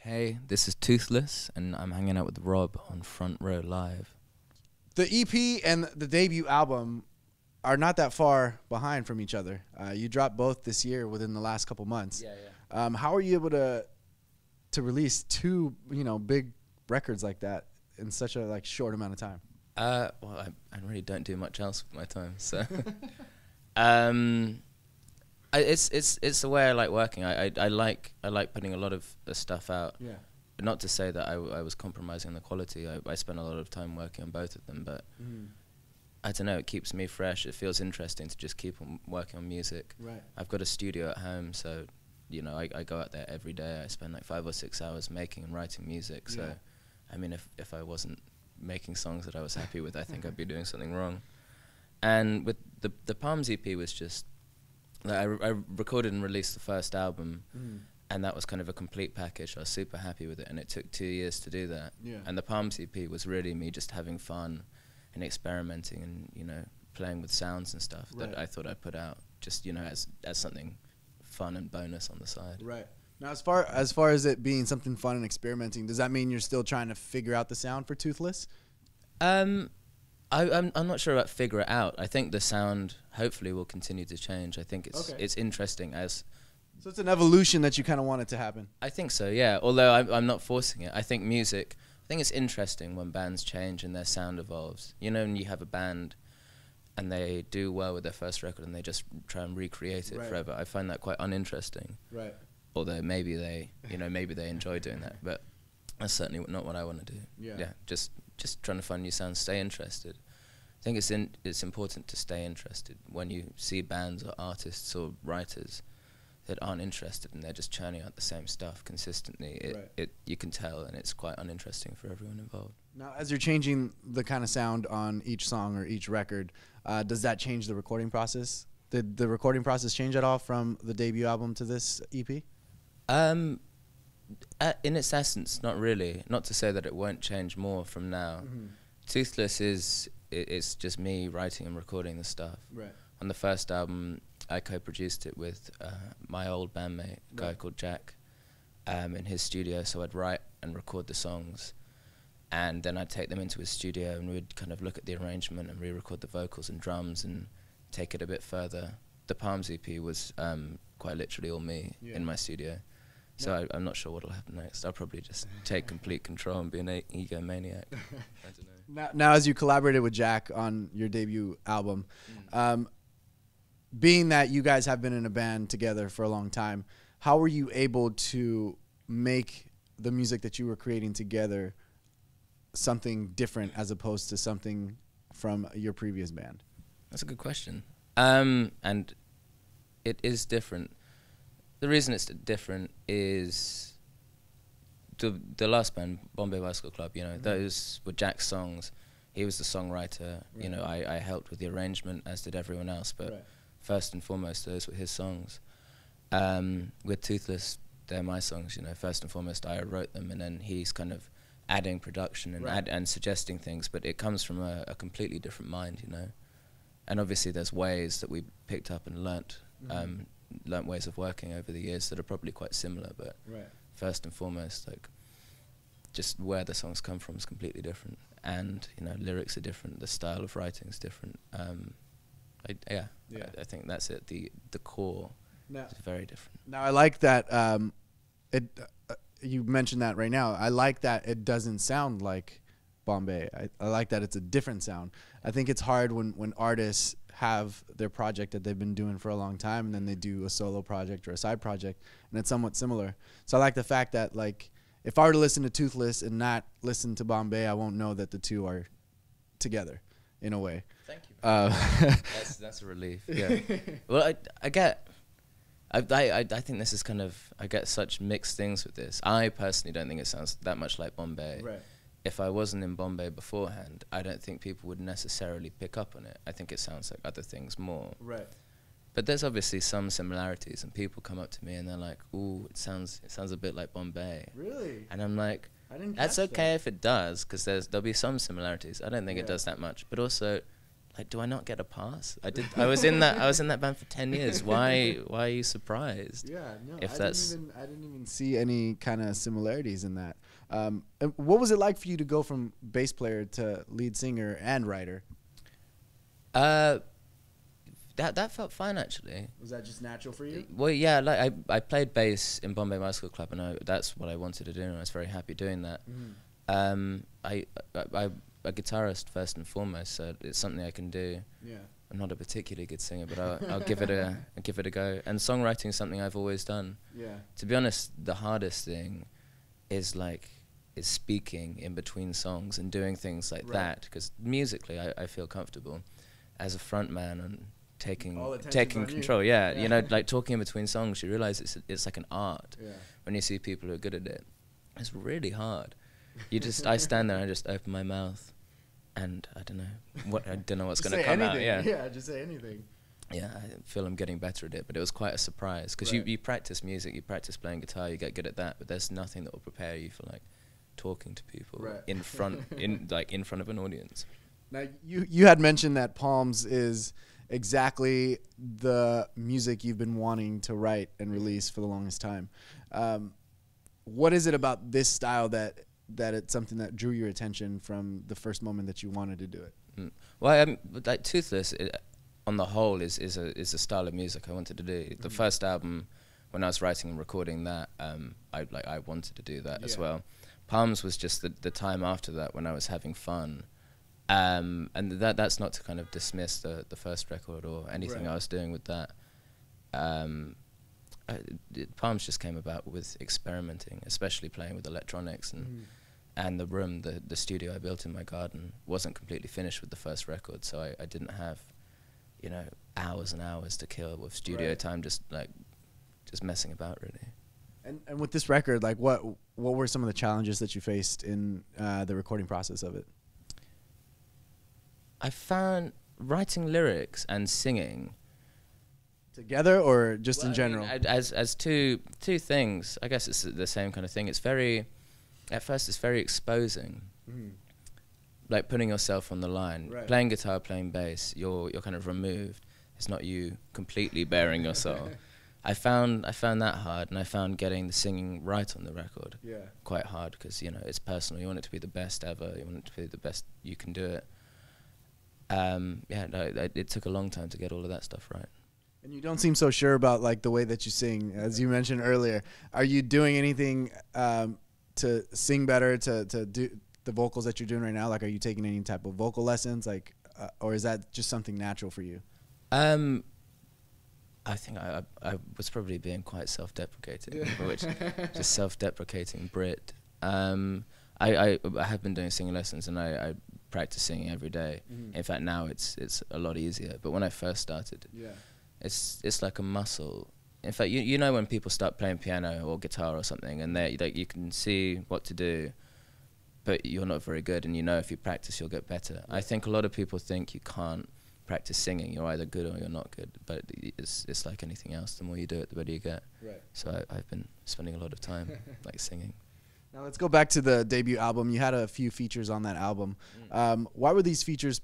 Hey, this is Toothless, and I'm hanging out with Rob on Front Row Live. The EP and the debut album are not that far behind from each other. You dropped both this year within the last couple months. Yeah. How are you able to release two big records like that in such a short amount of time? Well, I really don't do much else with my time, so it's the way I like working. I like putting a lot of stuff out. Yeah. Not to say that I was compromising on the quality. I spent a lot of time working on both of them, but I don't know. It keeps me fresh. It feels interesting to just keep on working on music. Right. I've got a studio at home, so I go out there every day. I spend like 5 or 6 hours making and writing music. So, Yeah. I mean, if I wasn't making songs that I was happy with, I think I'd be doing something wrong. And with the Palms EP was just like I recorded and released the first album. And that was kind of a complete package. I was super happy with it, and it took 2 years to do that. Yeah. And the Palms EP was really me just having fun and experimenting and playing with sounds and stuff that I thought I'd put out just as something fun and bonus on the side. Right. Now, as far as it being something fun and experimenting, does that mean you're still trying to figure out the sound for Toothless? I'm not sure about figure it out. I think the sound hopefully will continue to change. I think it's interesting as. So it's an evolution that you kind of want it to happen. I think so, yeah. Although I'm not forcing it. I think it's interesting when bands change and their sound evolves. When you have a band and they do well with their first record and they just try and recreate it forever. I find that quite uninteresting. Right. Although maybe they enjoy doing that, but that's certainly not what I want to do. Yeah. Just trying to find new sounds, stay interested. I think it's important to stay interested when you see bands or artists or writers that aren't interested and they're just churning out the same stuff consistently. You can tell, and it's quite uninteresting for everyone involved. Now, as you're changing the kind of sound on each song or each record, does that change the recording process? Did the recording process change at all from the debut album to this EP? In its essence, not really. Not to say that it won't change more from now. Toothless it's just me writing and recording the stuff. Right. On the first album, I co-produced it with my old bandmate, a guy called Jack, in his studio. So I'd write and record the songs, and then I'd take them into his studio, and we'd kind of look at the arrangement and re-record the vocals and drums and take it a bit further. The Palms EP was quite literally all me in my studio. So I'm not sure what'll happen next. I'll probably just take complete control and be an egomaniac. I don't know. Now, as you collaborated with Jack on your debut album, being that you guys have been in a band together for a long time, how were you able to make the music that you were creating together something different as opposed to something from your previous band? That's a good question. And it is different. The reason it's different is the last band, Bombay Bicycle Club, those were Jack's songs. He was the songwriter. I helped with the arrangement, as did everyone else, but first and foremost, those were his songs. With Toothless, they're my songs, first and foremost, I wrote them, and then he's kind of adding production and and suggesting things, but it comes from a completely different mind, And obviously there's ways that we picked up and learnt ways of working over the years that are probably quite similar, but first and foremost, just where the songs come from is completely different, and lyrics are different, the style of writing is different. I think that's it. The core is very different. Now, I like that you mentioned that right now. I like that it doesn't sound like Bombay. I like that it's a different sound. I think it's hard when artists have their project that they've been doing for a long time, and then they do a solo project or a side project, and it's somewhat similar. So I like the fact that, if I were to listen to Toothless and not listen to Bombay, I won't know that the two are together in a way. Thank you. That's a relief. Yeah. Well, I think this is I get such mixed things with this. I personally don't think it sounds that much like Bombay. Right. If I wasn't in Bombay beforehand, I don't think people would necessarily pick up on it. I think it sounds like other things more. Right. But there's obviously some similarities, and people come up to me and they're like, "Ooh, it sounds a bit like Bombay." Really? And I'm like, I didn't "That's catch okay that. if it does, because there'll be some similarities. I don't think it does that much." But also, like, do I not get a pass? I was in that band for 10 years. Why are you surprised? Yeah, no, If I didn't even see any kind of similarities in that. And what was it like for you to go from bass player to lead singer and writer? That felt fine, actually. Was that just natural for you? Well, yeah, like I played bass in Bombay Bicycle Club, and that's what I wanted to do, and I was very happy doing that. I'm a guitarist first and foremost, so it's something I can do. Yeah. I'm not a particularly good singer, but I'll give it a go. And songwriting is something I've always done. Yeah. To be honest, the hardest thing is speaking in between songs and doing things like that, because musically I feel comfortable as a front man and taking control. Yeah, you know, like talking in between songs, you realize it's like an art. Yeah. When you see people who are good at it, it's really hard. I stand there and I just open my mouth, and I don't know what's going to come out. Yeah, just say anything. Yeah, I feel I'm getting better at it, but it was quite a surprise, because you practice music, you practice playing guitar, you get good at that, but there's nothing that will prepare you for like talking to people in front of an audience. Now you had mentioned that Palms is exactly the music you've been wanting to write and release for the longest time. What is it about this style that it's something that drew your attention from the first moment that you wanted to do it? Well, like Toothless, on the whole, is a style of music I wanted to do. The first album, when I was writing and recording that, I wanted to do that as well. Palms was just the time after that when I was having fun. And that's not to kind of dismiss the first record or anything I was doing with that. Palms just came about with experimenting, especially playing with electronics, and the room, the studio I built in my garden wasn't completely finished with the first record, so I didn't have, you know, hours and hours to kill with studio time, just messing about, really. And with this record, like what were some of the challenges that you faced in the recording process of it? I found writing lyrics and singing together, or just in general? As two things. I guess it's the same kind of thing. At first it's very exposing, like putting yourself on the line. Playing guitar, playing bass, you're kind of removed. It's not you completely bearing your soul. I found that hard, and I found getting the singing right on the record quite hard, because, you know, it's personal. You want it to be the best ever. You want it to be the best you can do it. It took a long time to get all of that stuff right. And you don't seem so sure about like the way that you sing, as you mentioned earlier. Are you doing anything to sing better, to do the vocals that you're doing right now? Like, are you taking any type of vocal lessons, like, or is that just something natural for you? I think I was probably being quite self-deprecating, which just self-deprecating Brit. I have been doing singing lessons, and I practice singing every day. In fact, now it's a lot easier. But when I first started, it's like a muscle. In fact, you know when people start playing piano or guitar or something, and you can see what to do, but you're not very good, and you know if you practice you'll get better. I think a lot of people think you can't practice singing. You're either good or you're not good. But it's like anything else. The more you do it, the better you get. So I've been spending a lot of time like singing. Now let's go back to the debut album. You had a few features on that album. Why were these features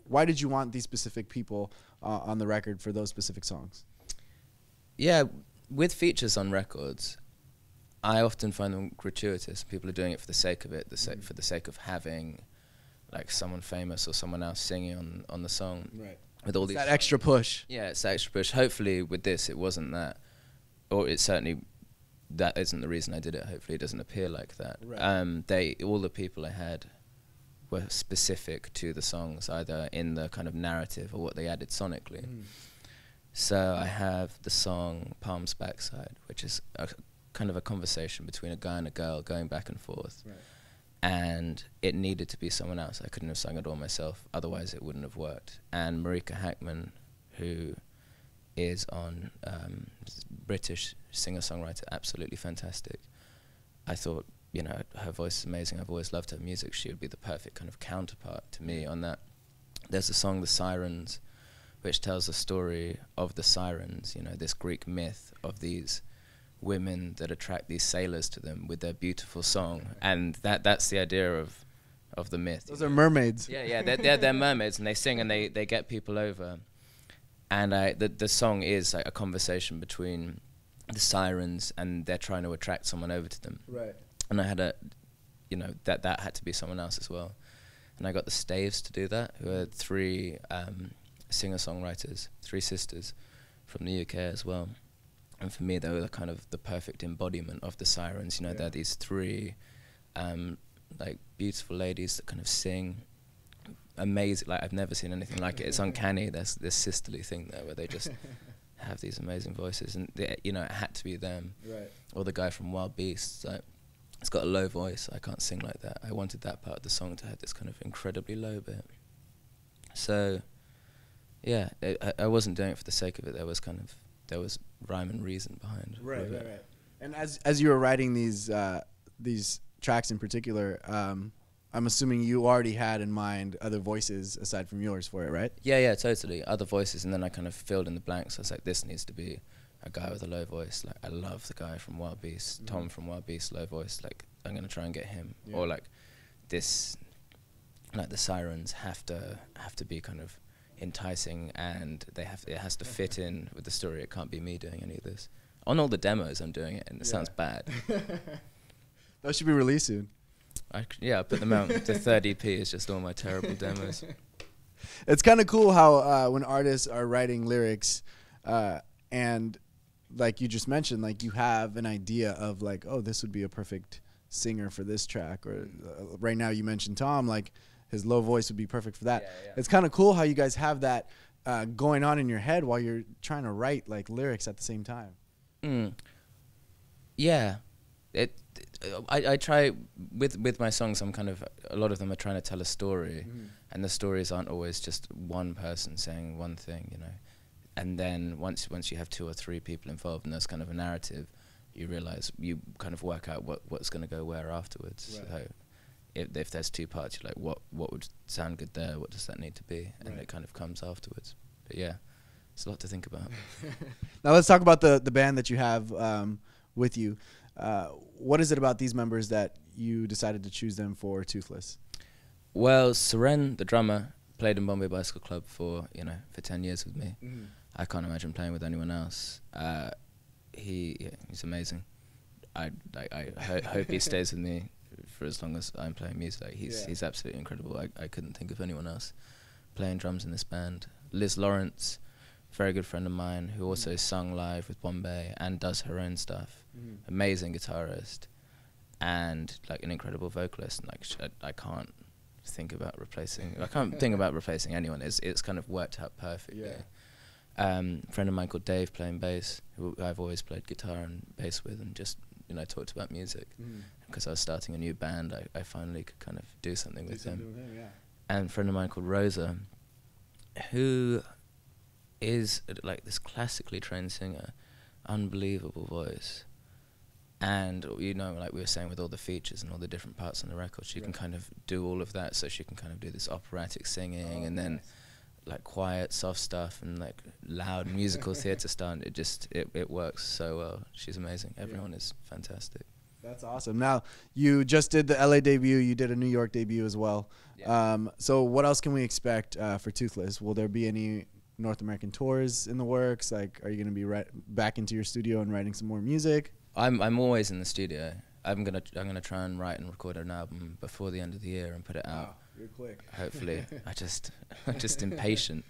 why did you want these specific people on the record for those specific songs? Yeah, with features on records, I often find them gratuitous. People are doing it for the sake of it, for the sake of having like someone famous or someone else singing on the song. With all these that extra push. Yeah, it's that extra push. Hopefully with this it wasn't that, or it certainly that isn't the reason I did it. Hopefully it doesn't appear like that. All the people I had were specific to the songs, either in the kind of narrative or what they added sonically. So I have the song Palms Backside, which is a kind of a conversation between a guy and a girl going back and forth. And it needed to be someone else. I couldn't have sung it all myself, otherwise it wouldn't have worked. And Marika Hackman, who is on British singer-songwriter, absolutely fantastic. I thought, you know, her voice is amazing. I've always loved her music. She would be the perfect kind of counterpart to me on that. There's a song, The Sirens, which tells the story of the sirens, you know, this Greek myth of these women that attract these sailors to them with their beautiful song. And that's the idea of of the myth. Those are mermaids. Yeah, they're mermaids, and they sing and they get people over. And the song is like a conversation between the sirens, and they're trying to attract someone over to them. Right. And I had that had to be someone else as well. And I got the Staves to do that, who are 3 singer-songwriters, 3 sisters from the UK as well. And for me, they were kind of the perfect embodiment of the sirens. You know, they're these 3 like beautiful ladies that kind of sing amazing. Like, I've never seen anything like it. It's uncanny. There's this sisterly thing there where they just have these amazing voices, and you know, it had to be them. Right. Or the guy from Wild Beasts. Like, it's got a low voice. I can't sing like that. I wanted that part of the song to have this kind of incredibly low bit. So, yeah, I wasn't doing it for the sake of it. There was rhyme and reason behind it. Right. And as you were writing these tracks in particular, I'm assuming you already had in mind other voices aside from yours for it, right? Yeah, totally. Other voices, and then I kind of filled in the blanks. I was like, this needs to be a guy with a low voice. Like, I love the guy from Wild Beasts, Tom from Wild Beasts, low voice. Like, I'm gonna try and get him. Yeah. Or like this, like the sirens have to be kind of enticing, and it has to fit in with the story. It can't be me doing any of this. On all the demos, I'm doing it, and it sounds bad. Those should be released soon. I put them out. The third EP is just all my terrible demos. It's kind of cool how when artists are writing lyrics, and like you just mentioned, like you have an idea of like, oh, this would be a perfect singer for this track, or right now you mentioned Tom, like his low voice would be perfect for that. Yeah. It's kind of cool how you guys have that going on in your head while you're trying to write like lyrics at the same time. Yeah. I try with my songs. I'm kind of, a lot of them are trying to tell a story, and the stories aren't always just one person saying one thing, you know. And then once you have 2 or 3 people involved and there's kind of a narrative, you realize, you kind of work out what's going to go where afterwards. Right. So if there's 2 parts, you're like, what would sound good there? What does that need to be? And it kind of comes afterwards. But yeah, it's a lot to think about. Now let's talk about the band that you have with you. What is it about these members that you decided to choose them for Toothless? Well, Seren, the drummer, played in Bombay Bicycle Club for 10 years with me. I can't imagine playing with anyone else. He's amazing. I hope he stays with me for as long as I'm playing music. Like, he's absolutely incredible. I couldn't think of anyone else playing drums in this band. Liz Lawrence, very good friend of mine, who also sung live with Bombay and does her own stuff. Amazing guitarist and like an incredible vocalist. And like I can't think about replacing anyone. It's kind of worked out perfectly. Friend of mine called Dave playing bass, who I've always played guitar and bass with, and just talked about music because I was starting a new band. I finally could kind of do something with him. And a friend of mine called Rosa, who is like this classically trained singer, unbelievable voice. And like we were saying, with all the features and all the different parts on the record, she can kind of do all of that. So she can kind of do this operatic singing, and then like quiet, soft stuff, and like loud musical theatre stuff. It works so well. She's amazing. Everyone is fantastic. That's awesome. Now, you just did the LA debut. You did a New York debut as well. Yeah. So what else can we expect for Toothless? Will there be any North American tours in the works? Like, are you going to be back into your studio and writing some more music? I'm always in the studio. I'm gonna try and write and record an album before the end of the year and put it out. Wow, you're quick. Hopefully. I'm just impatient,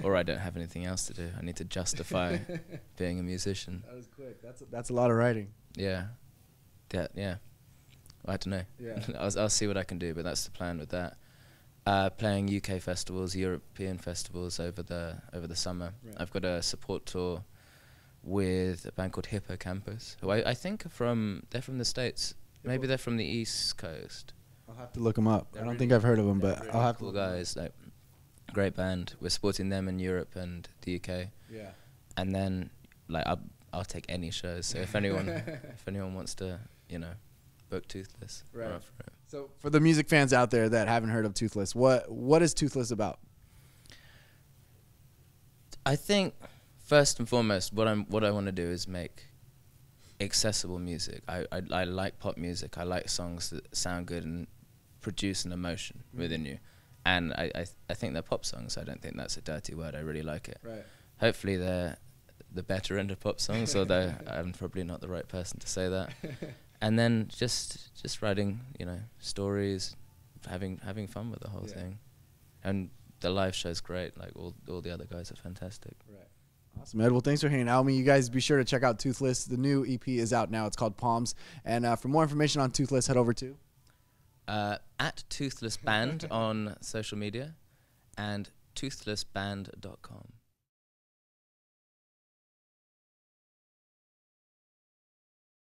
or I don't have anything else to do. I need to justify being a musician. That was quick. That's a lot of writing. Yeah. I don't know. Yeah. I'll see what I can do, but that's the plan with that. Playing UK festivals, European festivals over the summer. Right. I've got a support tour with a band called Hippocampus, who I think they're from the States. Maybe they're from the East Coast. I'll have to look them up. I don't think I've heard of them, but really I'll have cool to. Guys, like, great band. We're supporting them in Europe and the UK. Yeah. And then like I'll take any shows. So if anyone wants to, book Toothless, right. I'm up for it. So for the music fans out there that haven't heard of Toothless, what is Toothless about? I think first and foremost, what I want to do is make accessible music. I like pop music. I like songs that sound good and produce an emotion within you. And I think they're pop songs. I don't think that's a dirty word. I really like it. Right. Hopefully they're the better end of pop songs, although I'm probably not the right person to say that. And then just writing, you know, stories, having fun with the whole thing. And the live show's great. Like all the other guys are fantastic. Right. Awesome, Ed. Well, thanks for hanging out with me. You guys be sure to check out Toothless. The new EP is out now. It's called Palms. And for more information on Toothless, head over to at Toothless Band on social media and toothlessband.com.